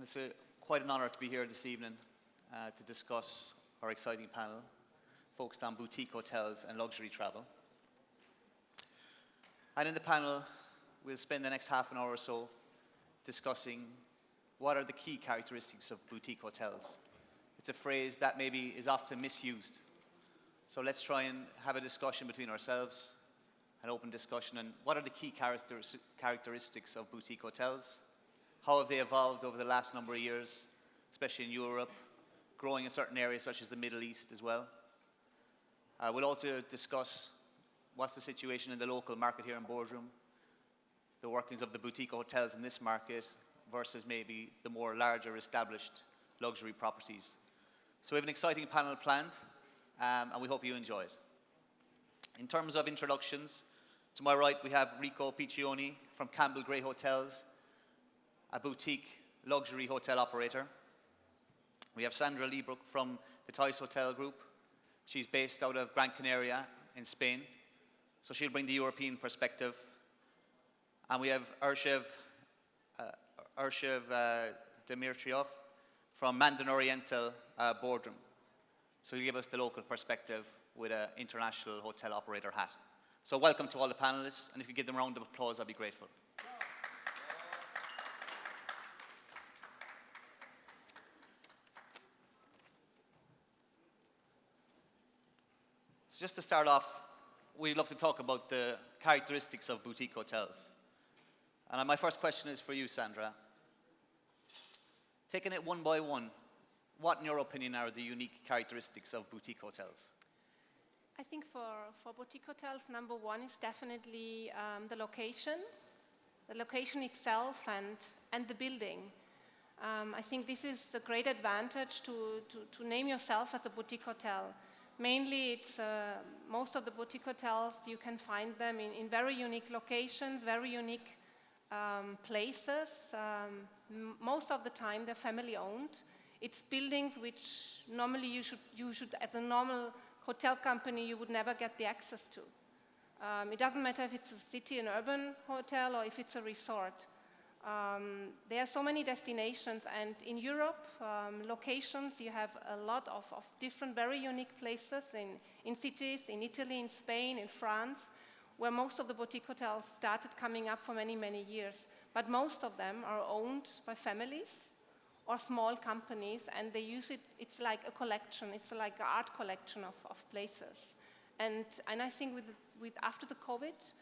And it's quite an honor to be here this evening to discuss our exciting panel focused on boutique hotels and luxury travel. And in the panel, we'll spend the next half an hour or so discussing what are the key characteristics of boutique hotels. It's a phrase that maybe is often misused. So let's try and have a discussion between ourselves, an open discussion, and what are the key characteristics of boutique hotels? How have they evolved over the last number of years, especially in Europe, growing in certain areas such as the Middle East as well. We'll also discuss what's the situation in the local market here in Bodrum, the workings of the boutique hotels in this market versus maybe the more larger established luxury properties. So we have an exciting panel planned, and we hope you enjoy it. In terms of introductions, to my right we have Rico Picenoni from Campbell Grey Hotels, a boutique luxury hotel operator. We have Sandra Leibrock from the Tais Hotel Group. She's based out of Gran Canaria in Spain, so she'll bring the European perspective. And we have Ersev Demiröz from Mandarin Oriental Bodrum. So he'll give us the local perspective with an international hotel operator hat. So welcome to all the panelists, and if you give them a round of applause, I'd be grateful. So just to start off, we'd love to talk about the characteristics of boutique hotels. And my first question is for you, Sandra. Taking it one by one, what in your opinion are the unique characteristics of boutique hotels? I think for boutique hotels, number one is definitely the location itself and the building. I think this is a great advantage to name yourself as a boutique hotel. Mainly, it's most of the boutique hotels, you can find them in very unique locations, very unique places. Most of the time, they're family-owned. It's buildings which normally you should, as a normal hotel company, you would never get the access to. It doesn't matter if it's a city, an urban hotel, or if it's a resort. There are so many destinations, and in Europe, locations, you have a lot of different, very unique places in cities, in Italy, in Spain, in France, where most of the boutique hotels started coming up for many, many years. But most of them are owned by families or small companies, and they use it, it's like a collection, it's like an art collection of places. And I think with after the COVID,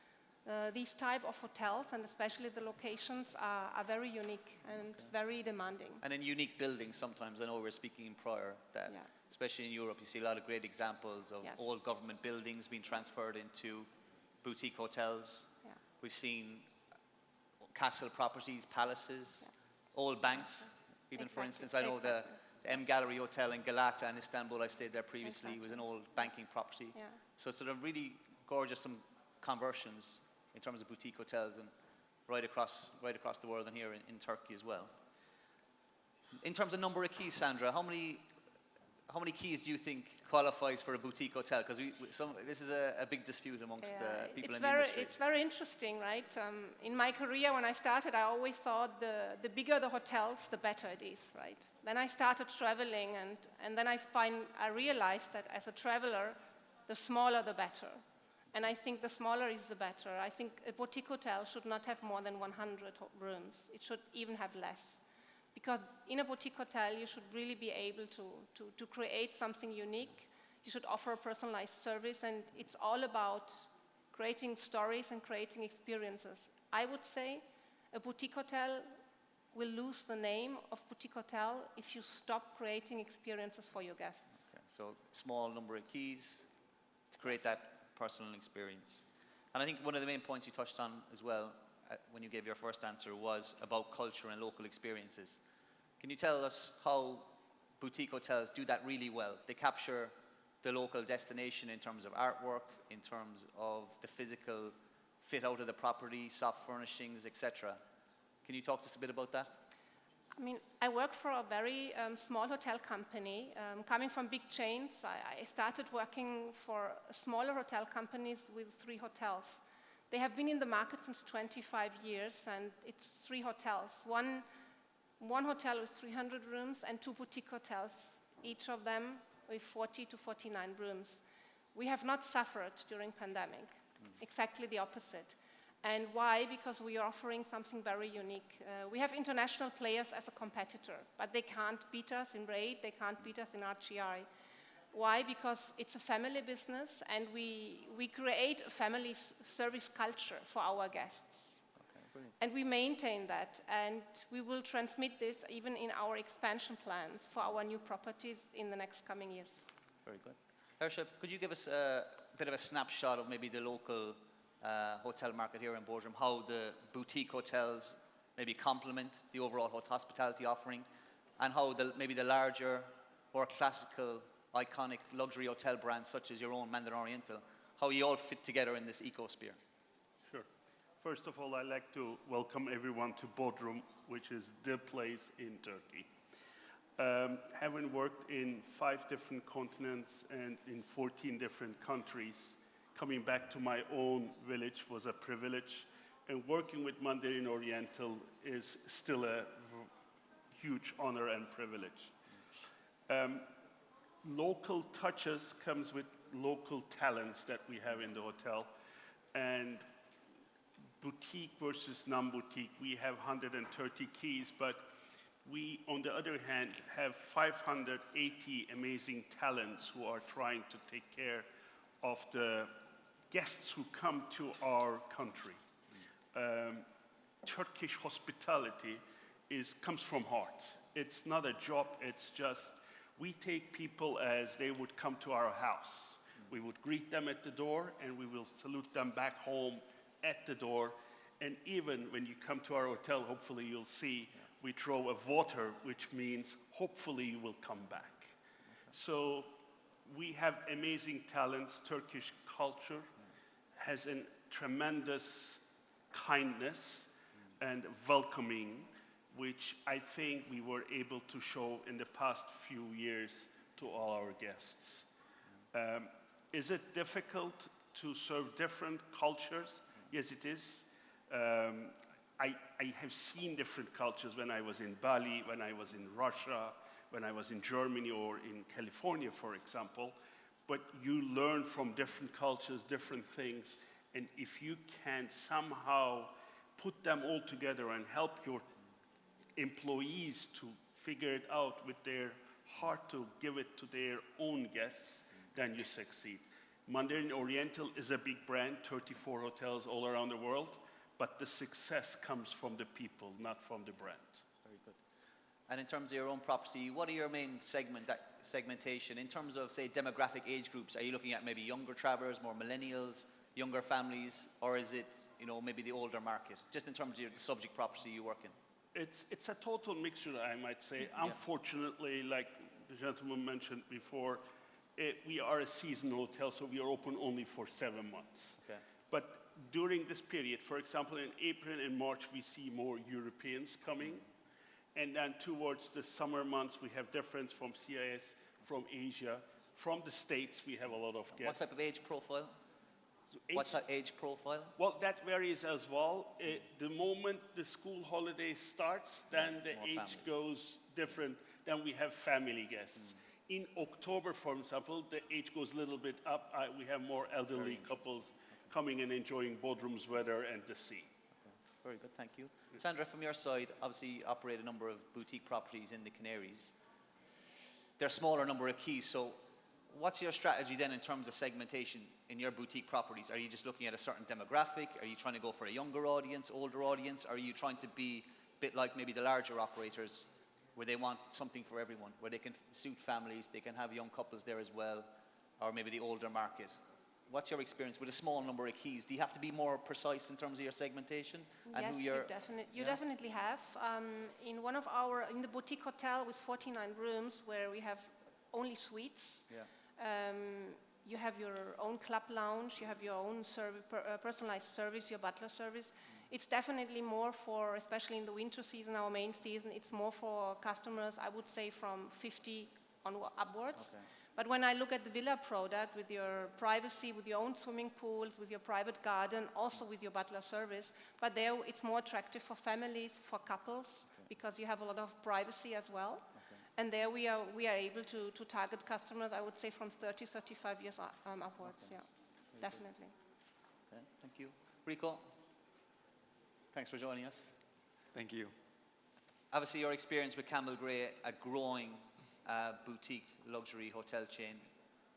these type of hotels, and especially the locations, are very unique and very demanding. And in unique buildings sometimes, I know we were speaking in prior, that especially in Europe, you see a lot of great examples of old government buildings being transferred into boutique hotels. Yeah. We've seen castle properties, palaces, old banks. Even for instance, I know the M Gallery Hotel in Galata in Istanbul, I stayed there previously, was an old banking property. Yeah. So sort of really gorgeous, some conversions in terms of boutique hotels, and right across the world, and here in Turkey as well. In terms of number of keys, Sandra, how many keys do you think qualifies for a boutique hotel? Because this is a big dispute amongst people in the industry. It's very interesting, right? In my career, when I started, I always thought the bigger the hotels, the better it is, right? Then I started traveling, and then I realized that as a traveler, the smaller the better. And I think the smaller is the better. I think a boutique hotel should not have more than 100 rooms. It should even have less. Because in a boutique hotel, you should really be able to create something unique. You should offer a personalized service, and it's all about creating stories and creating experiences. I would say a boutique hotel will lose the name of boutique hotel if you stop creating experiences for your guests. Okay. So small number of keys to create that personal experience. And I think one of the main points you touched on as well when you gave your first answer was about culture and local experiences. Can you tell us how boutique hotels do that really well? They capture the local destination in terms of artwork, in terms of the physical fit out of the property, soft furnishings, etc. Can you talk to us a bit about that? I mean, I work for a very small hotel company. Coming from big chains, I started working for smaller hotel companies with 3 hotels. They have been in the market since 25 years, and it's 3 hotels. One one hotel with 300 rooms and 2 boutique hotels, each of them with 40 to 49 rooms. We have not suffered during pandemic, exactly the opposite. And why? Because we are offering something very unique. We have international players as a competitor, but they can't beat us in rate, they can't beat us in RGI. Why? Because it's a family business, and we create a family service culture for our guests. Okay, brilliant. And we maintain that, and we will transmit this even in our expansion plans for our new properties in the next coming years. Very good. Ersev, could you give us a bit of a snapshot of maybe the local hotel market here in Bodrum, how the boutique hotels maybe complement the overall hospitality offering, and how maybe the larger, more classical, iconic luxury hotel brands such as your own Mandarin Oriental, how you all fit together in this ecosphere? Sure. First of all, I'd like to welcome everyone to Bodrum, which is the place in Turkey. Having worked in 5 different continents and in 14 different countries, coming back to my own village was a privilege, and working with Mandarin Oriental is still a huge honor and privilege. Local touches comes with local talents that we have in the hotel, and boutique versus non-boutique, we have 130 keys, but we, on the other hand, have 580 amazing talents who are trying to take care of the guests who come to our country. Turkish hospitality comes from heart. It's not a job, it's just, we take people as they would come to our house. We would greet them at the door, and we will salute them back home at the door. And even when you come to our hotel, hopefully you'll see, we throw a water, which means hopefully you will come back. So we have amazing talents. Turkish culture has a tremendous kindness and welcoming, which I think we were able to show in the past few years to all our guests. Is it difficult to serve different cultures? Yes, it is. I have seen different cultures when I was in Bali, when I was in Russia, when I was in Germany or in California, for example. But you learn from different cultures, different things, and if you can somehow put them all together and help your employees to figure it out with their heart to give it to their own guests, then you succeed. Mandarin Oriental is a big brand, 34 hotels all around the world, but the success comes from the people, not from the brand. Very good. And in terms of your own property, what are your main segmentation? In terms of, say, demographic age groups, are you looking at maybe younger travelers, more millennials, younger families, or is it, maybe the older market? Just in terms of the subject property you work in. It's a total mixture, I might say. Yeah. Unfortunately, like the gentleman mentioned before, we are a season hotel, so we are open only for 7 months. Okay. But during this period, for example, in April and March, we see more Europeans coming. And then towards the summer months, we have difference from CIS, from Asia. From the States, we have a lot of guests. What type of age profile? What's that age profile? Well, that varies as well. The moment the school holiday starts, then the age goes different. Then we have family guests. In October, for example, the age goes a little bit up. We have more elderly couples coming and enjoying Bodrum's weather and the sea. Okay. Very good, thank you. Sandra, from your side, obviously you operate a number of boutique properties in the Canaries. They're a smaller number of keys, so what's your strategy then in terms of segmentation in your boutique properties? Are you just looking at a certain demographic? Are you trying to go for a younger audience, older audience? Are you trying to be a bit like maybe the larger operators where they want something for everyone, where they can suit families, they can have young couples there as well, or maybe the older market? What's your experience with a small number of keys? Do you have to be more precise in terms of your segmentation? And yes, who you're, you definitely have. In the boutique hotel with 49 rooms where we have only suites, you have your own club lounge, you have your own personalized service, your butler service. It's definitely more for, especially in the winter season, our main season, it's more for customers, I would say, from 50 upwards. Okay. But when I look at the villa product with your privacy, with your own swimming pools, with your private garden, also with your butler service, but there it's more attractive for families, for couples, because you have a lot of privacy as well. And there we are able to target customers, I would say, from 30, 35 years upwards. Yeah, definitely. Okay, thank you. Rico, thanks for joining us. Thank you. Obviously, your experience with Campbell Gray, a growing boutique luxury hotel chain.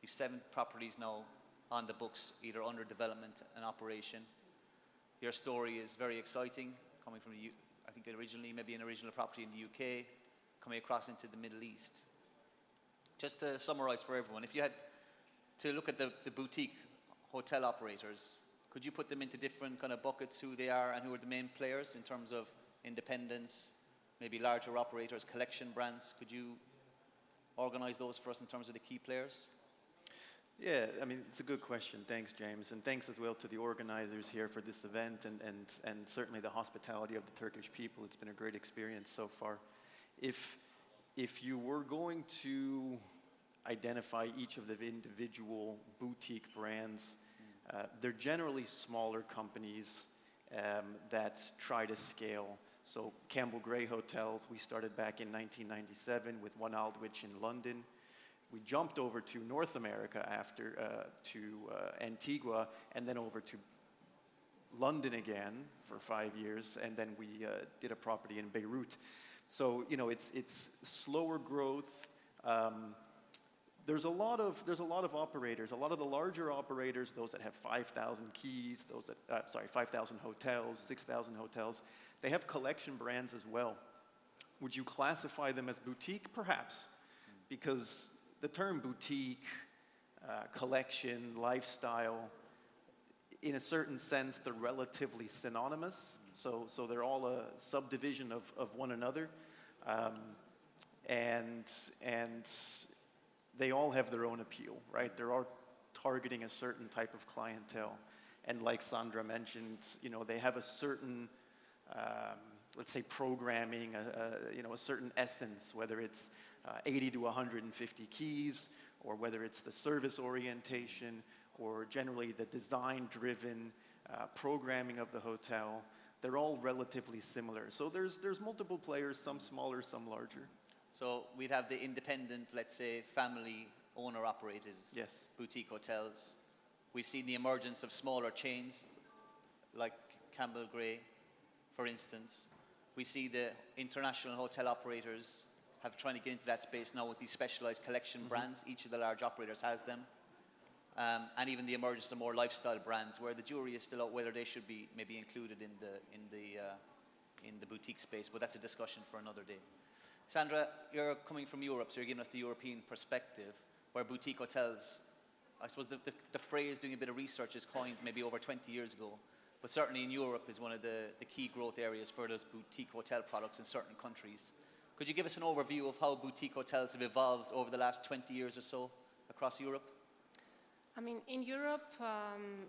You've 7 properties now on the books, either under development and operation. Your story is very exciting, coming from I think originally maybe an original property in the UK, coming across into the Middle East. Just to summarize for everyone, if you had to look at the boutique hotel operators, could you put them into different kind of buckets, who they are and who are the main players in terms of independence, maybe larger operators, collection brands? Could you organize those for us in terms of the key players? Yeah, I mean, it's a good question. Thanks, James. And thanks as well to the organizers here for this event and certainly the hospitality of the Turkish people. It's been a great experience so far. If you were going to identify each of the individual boutique brands, they're generally smaller companies that try to scale. So Campbell Gray Hotels, we started back in 1997 with One Aldwych in London. We jumped over to North America after, to Antigua, and then over to London again for 5 years, and then we did a property in Beirut. So, you know, it's slower growth. There's a lot of operators. A lot of the larger operators, those that have 5,000 keys, those that 5,000 hotels, 6,000 hotels, they have collection brands as well. Would you classify them as boutique? Perhaps, because the term boutique, collection, lifestyle, in a certain sense, they're relatively synonymous. So they're all a subdivision of one another, and they all have their own appeal, right? They're all targeting a certain type of clientele, and like Sandra mentioned, you know, they have a certain, let's say, programming, you know, a certain essence, whether it's 80 to 150 keys, or whether it's the service orientation, or generally the design-driven programming of the hotel. They're all relatively similar. So there's multiple players, some smaller, some larger. So we'd have the independent, let's say, family owner-operated boutique hotels. We've seen the emergence of smaller chains, like Campbell Gray, for instance. We see the international hotel operators trying to get into that space now with these specialized collection brands. Each of the large operators has them. And even the emergence of more lifestyle brands, where the jury is still out whether they should be maybe included in the boutique space, but that's a discussion for another day. Sandra, you're coming from Europe, so you're giving us the European perspective, where boutique hotels, I suppose the phrase doing a bit of research is coined maybe over 20 years ago, but certainly in Europe is one of the key growth areas for those boutique hotel products in certain countries. Could you give us an overview of how boutique hotels have evolved over the last 20 years or so across Europe? I mean, in Europe,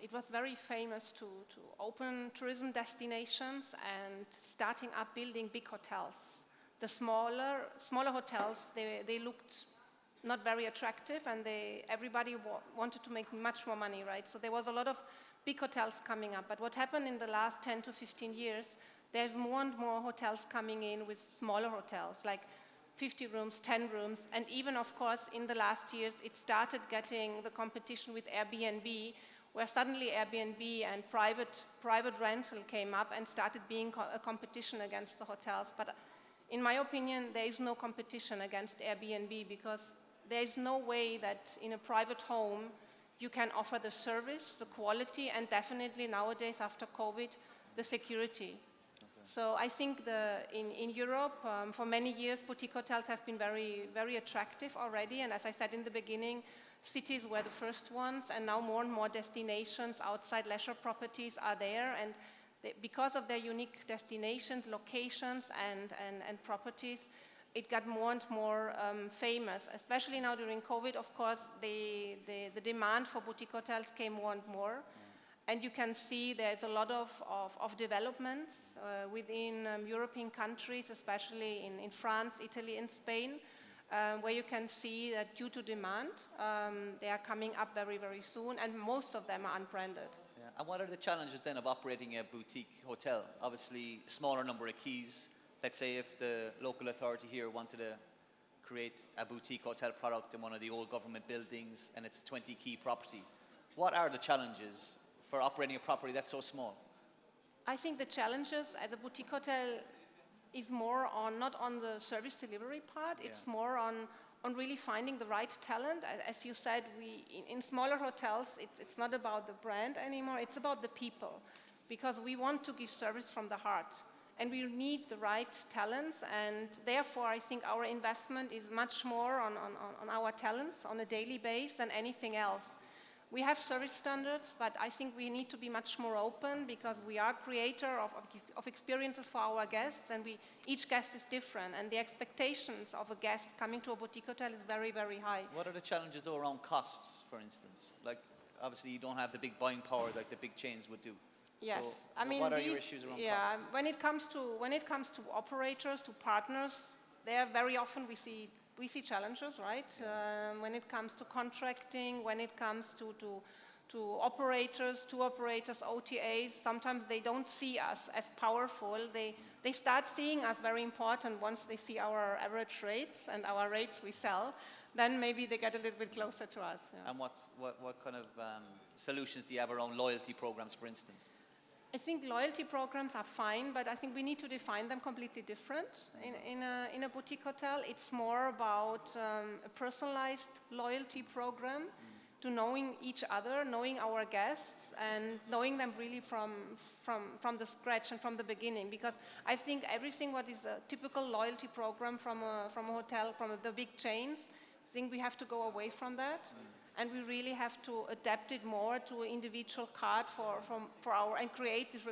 it was very famous to open tourism destinations and starting up building big hotels. The smaller hotels, they looked not very attractive, and everybody wanted to make much more money, right? So there was a lot of big hotels coming up. But what happened in the last 10 to 15 years, there's more and more hotels coming in with smaller hotels, like 50 rooms, 10 rooms, and even, of course, in the last years, it started getting the competition with Airbnb, where suddenly Airbnb and private rental came up and started being a competition against the hotels. But in my opinion, there is no competition against Airbnb, because there is no way that in a private home you can offer the service, the quality, and definitely nowadays after COVID, the security. So I think in Europe, for many years, boutique hotels have been very, very attractive already. And as I said in the beginning, cities were the first ones, and now more and more destinations outside leisure properties are there. And because of their unique destinations, locations, and properties, it got more and more famous. Especially now during COVID, of course, the demand for boutique hotels came more and more. And you can see there's a lot of developments within European countries, especially in France, Italy, and Spain, where you can see that due to demand, they are coming up very, very soon, and most of them are unbranded. Yeah. And what are the challenges then of operating a boutique hotel? Obviously, smaller number of keys, let's say if the local authority here wanted to create a boutique hotel product in one of the old government buildings and it's 20 key property, what are the challenges for operating a property that's so small? I think the challenges at a boutique hotel is more on, not on the service delivery part, it's more on really finding the right talent. As you said, in smaller hotels, it's not about the brand anymore, it's about the people. Because we want to give service from the heart. And we need the right talents, and therefore I think our investment is much more on our talents on a daily basis than anything else. We have service standards, but I think we need to be much more open because we are creator of experiences for our guests, and each guest is different, and the expectations of a guest coming to a boutique hotel is very, very high. What are the challenges though around costs, for instance? Like, obviously you don't have the big buying power like the big chains would do. Yes, So I mean, what are your issues around costs? when it comes to operators, to partners, there very often we see challenges, right? When it comes to contracting, when it comes to operators, tour operators, OTAs, sometimes they don't see us as powerful. They start seeing us very important once they see our average rates and our rates we sell. Then maybe they get a little bit closer to us. Yeah. And what kind of solutions do you have around loyalty programs, for instance? I think loyalty programs are fine, but I think we need to define them completely different. In a boutique hotel, it's more about a personalized loyalty program to knowing each other, knowing our guests, and knowing them really from the scratch and from the beginning. Because I think everything what is a typical loyalty program from a hotel, from the big chains, I think we have to go away from that. And we really have to adapt it more to an individual card for our, and create this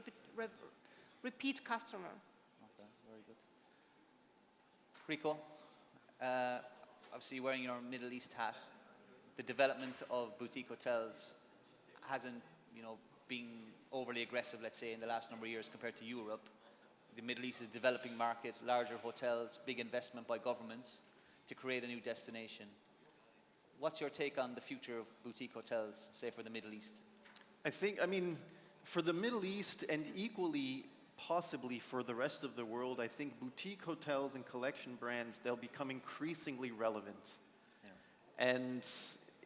repeat customer. Okay, very good. Rico, obviously wearing your Middle East hat, the development of boutique hotels hasn't, been overly aggressive, let's say, in the last number of years compared to Europe. The Middle East is a developing market, larger hotels, big investment by governments to create a new destination. What's your take on the future of boutique hotels, say, for the Middle East? I mean, for the Middle East and equally possibly for the rest of the world, I think boutique hotels and collection brands, they'll become increasingly relevant. Yeah. And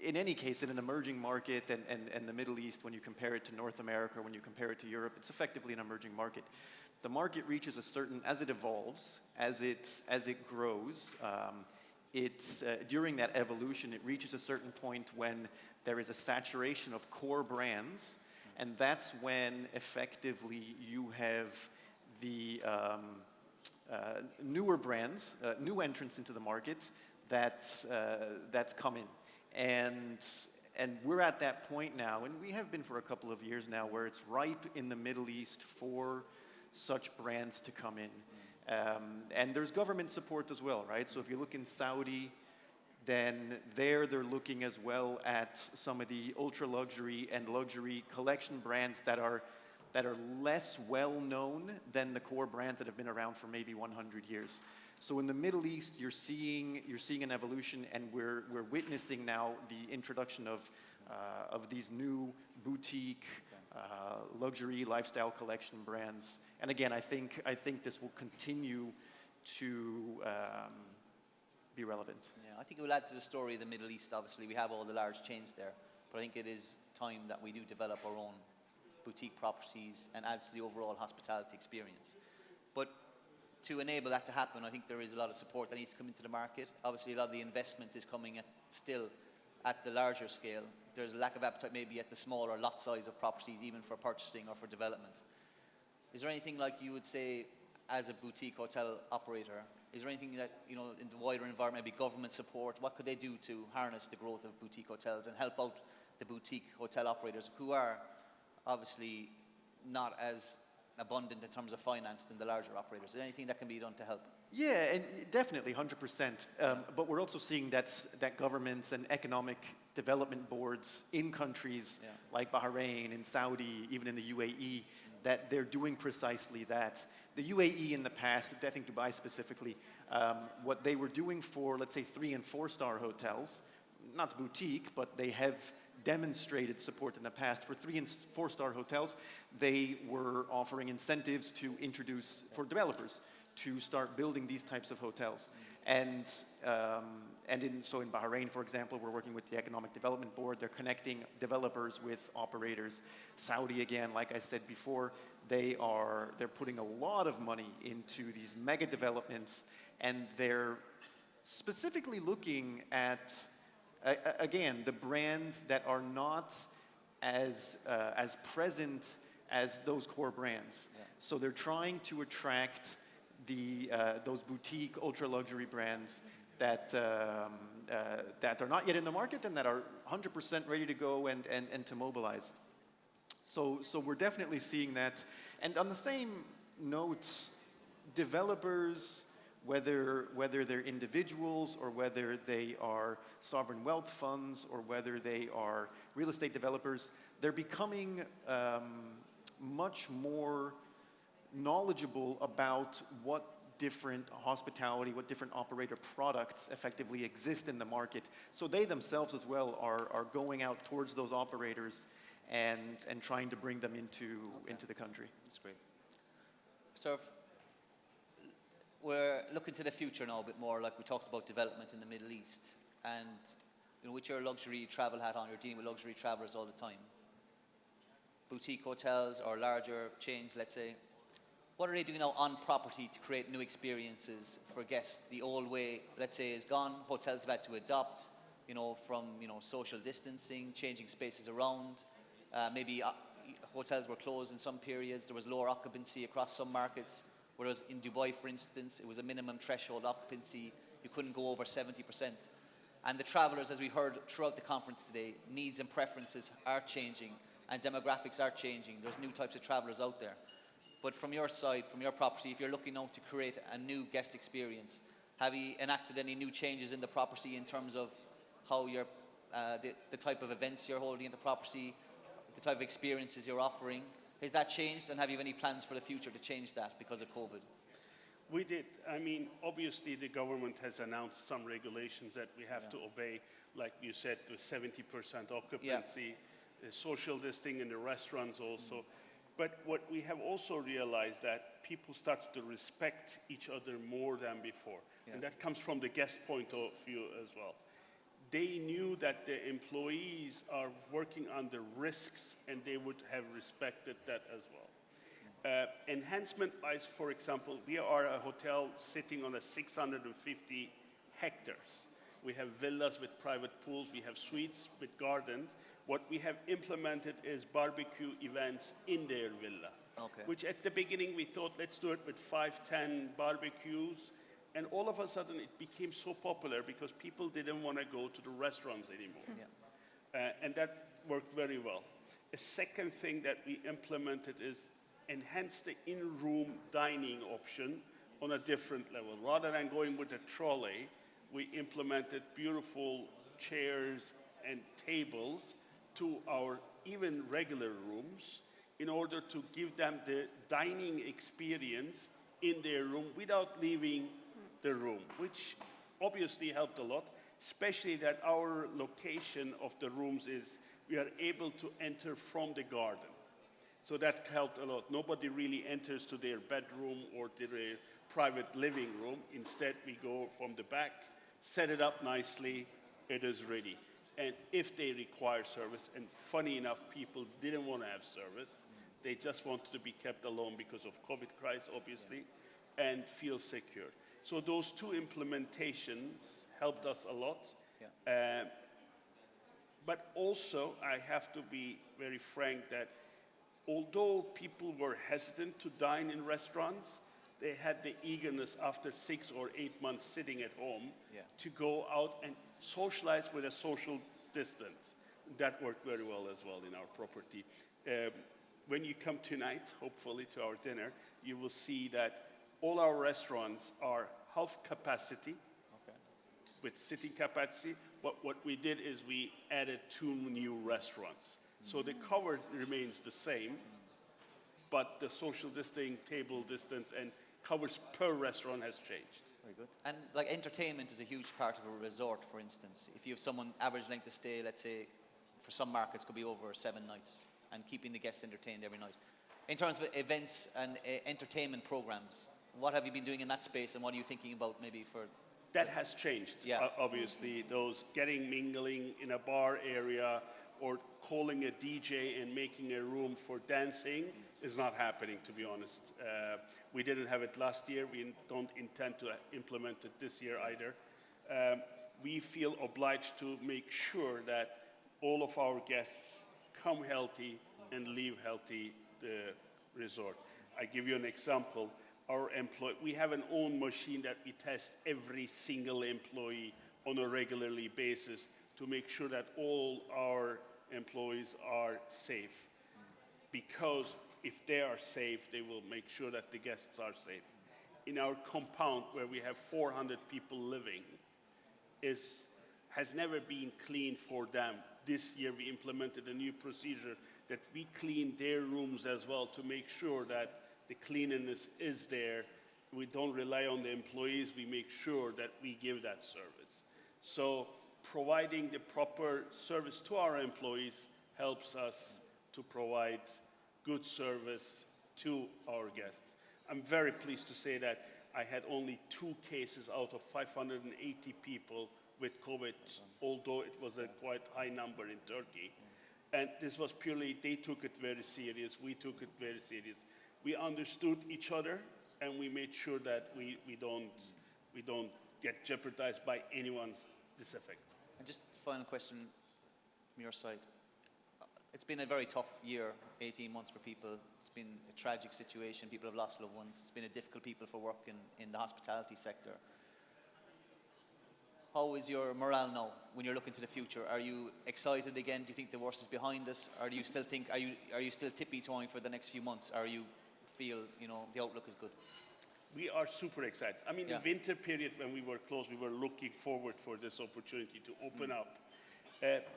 in any case, in an emerging market and the Middle East, when you compare it to North America, when you compare it to Europe, it's effectively an emerging market. The market reaches a certain, as it evolves, as it grows, during that evolution, it reaches a certain point when there is a saturation of core brands, and that's when effectively you have the newer brands, new entrants into the market that's come in. And we're at that point now, and we have been for a couple of years now, where it's ripe in the Middle East for such brands to come in. And there's government support as well, right? So if you look in Saudi, then they're looking as well at some of the ultra luxury and luxury collection brands that are less well known than the core brands that have been around for maybe 100 years. So in the Middle East, you're seeing an evolution, and we're witnessing now the introduction of these new boutique luxury lifestyle collection brands. And again, I think this will continue to be relevant. Yeah, I think it will add to the story of the Middle East. Obviously, we have all the large chains there, but I think it is time that we do develop our own boutique properties and adds to the overall hospitality experience. But to enable that to happen, I think there is a lot of support that needs to come into the market. Obviously, a lot of the investment is coming still at the larger scale. There's a lack of appetite maybe at the smaller lot size of properties, even for purchasing or for development. Is there anything like you would say as a boutique hotel operator, is there anything that, in the wider environment, maybe government support, what could they do to harness the growth of boutique hotels and help out the boutique hotel operators who are obviously not as abundant in terms of finance than the larger operators? Is there anything that can be done to help? Yeah, and definitely, 100%. But we're also seeing that governments and economic development boards in countries like Bahrain, in Saudi, even in the UAE, that they're doing precisely that. The UAE in the past, I think Dubai specifically, what they were doing for, let's say, 3- and 4-star hotels, not boutique, but they have demonstrated support in the past. For 3- and 4-star hotels, they were offering incentives to introduce, for developers, to start building these types of hotels. So in Bahrain, for example, we're working with the Economic Development Board. They're connecting developers with operators. Saudi, again, like I said before, they're putting a lot of money into these mega developments, and they're specifically looking at, again, the brands that are not as present as those core brands. Yeah. So they're trying to attract those boutique ultra luxury brands that are not yet in the market and that are 100% ready to go and to mobilize. So we're definitely seeing that. And on the same note, developers, whether they're individuals or whether they are sovereign wealth funds or whether they are real estate developers, they're becoming much more knowledgeable about what different hospitality, what different operator products effectively exist in the market. So they themselves as well are going out towards those operators and trying to bring them into the country. That's great. So we're looking to the future now a bit more, like we talked about development in the Middle East, and with your luxury travel hat on, you're dealing with luxury travelers all the time. Boutique hotels or larger chains, let's say, what are they doing now on property to create new experiences for guests? The old way, let's say, is gone. Hotels have had to adopt, from social distancing, changing spaces around. Maybe hotels were closed in some periods. There was lower occupancy across some markets. Whereas in Dubai, for instance, it was a minimum threshold occupancy. You couldn't go over 70%. And the travelers, as we heard throughout the conference today, needs and preferences are changing and demographics are changing. There's new types of travelers out there. But from your side, from your property, if you're looking now to create a new guest experience, have you enacted any new changes in the property in terms of how you're, the type of events you're holding in the property, the type of experiences you're offering? Has that changed, and have you any plans for the future to change that because of COVID? We did. I mean, obviously the government has announced some regulations that we have to obey, like you said, with 70% occupancy, the social distancing in the restaurants also. But what we have also realized that people started to respect each other more than before. And that comes from the guest point of view as well. They knew that the employees are working under risks, and they would have respected that as well. Enhancement-wise, for example, we are a hotel sitting on 650 hectares. We have villas with private pools, we have suites with gardens. What we have implemented is barbecue events in their villa, which at the beginning we thought, let's do it with 5-10 barbecues. And all of a sudden it became so popular because people didn't want to go to the restaurants anymore. And that worked very well. A second thing that we implemented is enhance the in-room dining option on a different level. Rather than going with a trolley, we implemented beautiful chairs and tables to our even regular rooms in order to give them the dining experience in their room without leaving the room, which obviously helped a lot, especially that our location of the rooms is we are able to enter from the garden. So that helped a lot. Nobody really enters to their bedroom or to their private living room. Instead, we go from the back, set it up nicely, it is ready. And if they require service, and funny enough, people didn't want to have service, they just wanted to be kept alone because of COVID crisis, obviously, and feel secure. So those two implementations helped us a lot. But also, I have to be very frank that although people were hesitant to dine in restaurants, they had the eagerness after 6 or 8 months sitting at home to go out and socialize with a social distance. That worked very well as well in our property. When you come tonight, hopefully to our dinner, you will see that all our restaurants are half capacity with sitting capacity. What we did is we added 2 new restaurants. So the cover remains the same, but the social distancing, table distance, and covers per restaurant has changed. Very good. And like entertainment is a huge part of a resort, for instance. If you have someone average length of stay, let's say, for some markets could be over 7 nights, and keeping the guests entertained every night. In terms of events and entertainment programs, What have you been doing in that space, and what are you thinking about maybe for? That has changed, Yeah. Obviously. Those mingling in a bar area or calling a DJ and making a room for dancing is not happening, to be honest. We didn't have it last year. We don't intend to implement it this year either. We feel obliged to make sure that all of our guests come healthy and leave healthy the resort. I give you an example. We have an own machine that we test every single employee on a regularly basis to make sure that all our employees are safe. Because if they are safe, they will make sure that the guests are safe. In our compound, where we have 400 people living, has never been clean for them. This year we implemented a new procedure that we clean their rooms as well to make sure that the cleanliness is there. We don't rely on the employees, we make sure that we give that service. So providing the proper service to our employees helps us to provide good service to our guests. I'm very pleased to say that I had only 2 cases out of 580 people with COVID, although it was a quite high number in Turkey. And this was purely, they took it very serious, we took it very serious. We understood each other, and we made sure that we don't get jeopardized by anyone's disaffect. And just final question from your side. It's been a very tough year, 18 months for people. It's been a tragic situation. People have lost loved ones. It's been a difficult people for work in the hospitality sector. How is your morale now when you're looking to the future? Are you excited again? Do you think the worst is behind us? Or do you still think, are you still tippy-toeing for the next few months? Or you feel, the outlook is good? We are super excited. I mean, Yeah. the winter period when we were closed, we were looking forward for this opportunity to open up.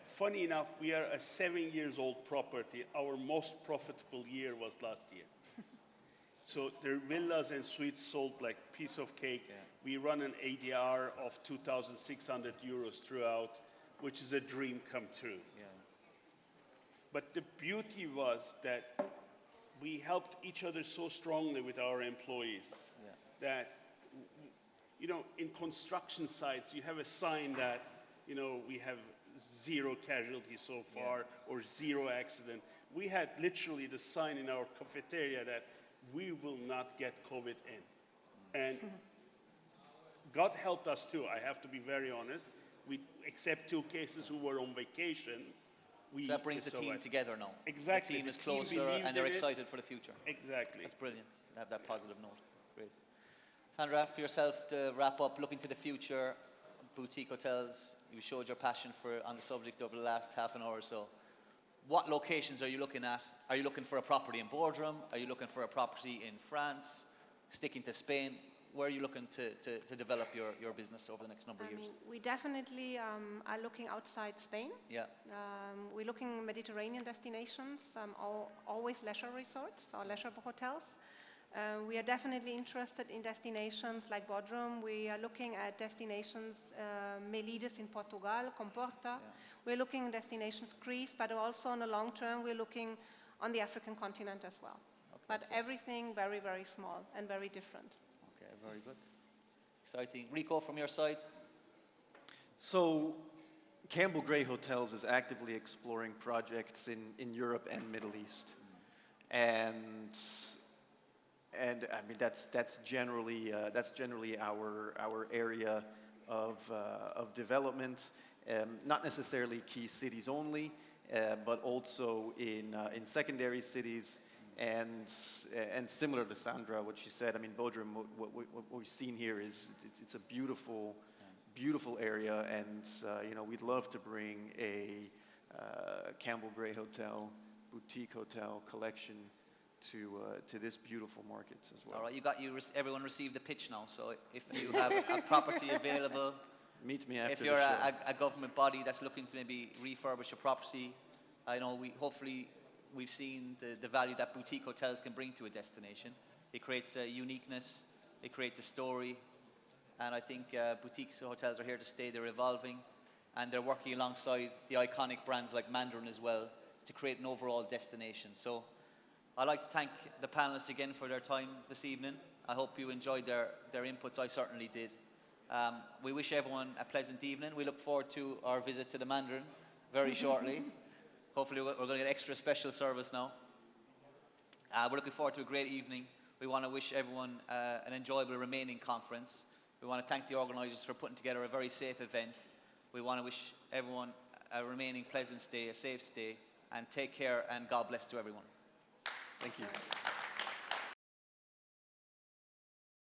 Funny enough, we are a 7-year-old property. Our most profitable year was last year. So their villas and suites sold like piece of cake. Yeah. We run an ADR of 2,600 euros throughout, which is a dream come true. Yeah. But the beauty was that we helped each other so strongly with our employees that, in construction sites, you have a sign that, we have 0 casualties so far or 0 accident. We had literally the sign in our cafeteria that we will not get COVID in. And God helped us too, I have to be very honest. Except 2 cases who were on vacation. So that brings the team together now. Exactly. The team is The team closer believed and they're in it. excited for the future. Exactly. That's brilliant to have that positive note. Great. Sandra, for yourself to wrap up, looking to the future, boutique hotels, you showed your passion on the subject over the last half an hour or so. What locations are you looking at? Are you looking for a property in Bodrum? Are you looking for a property in France? Sticking to Spain? Where are you looking to develop your business over the next number of years? We definitely are looking outside Spain. Yeah. We're looking Mediterranean destinations, always leisure resorts or leisure hotels. We are definitely interested in destinations like Bodrum. We are looking at destinations, Melides in Portugal, Comporta. Yeah. We're looking at destinations Greece, but also on the long term, we're looking on the African continent as well. Okay, But so everything very, very small and very different. Okay, very good. Exciting. Rico, from your side? So, Campbell Gray Hotels is actively exploring projects in Europe and Middle East, and I mean that's generally our area of development. Not necessarily key cities only, but also in secondary cities. And similar to Sandra, what she said, I mean, Bodrum, what we've seen here is it's a beautiful area, and we'd love to bring a Campbell Gray Hotel, boutique hotel collection to this beautiful market as well. All right, everyone received the pitch now. So if you have a property available, meet me after if you're the show. a government body that's looking to maybe refurbish a property, I know we've seen the value that boutique hotels can bring to a destination. It creates a uniqueness, it creates a story, and I think boutique hotels are here to stay. They're evolving, and they're working alongside the iconic brands like Mandarin as well to create an overall destination. So I'd like to thank the panelists again for their time this evening. I hope you enjoyed their inputs. I certainly did. We wish everyone a pleasant evening. We look forward to our visit to the Mandarin very shortly. Hopefully we're going to get extra special service now. We're looking forward to a great evening. We want to wish everyone an enjoyable remaining conference. We want to thank the organisers for putting together a very safe event. We want to wish everyone a remaining pleasant stay, a safe stay, and take care, and God bless to everyone. Thank you.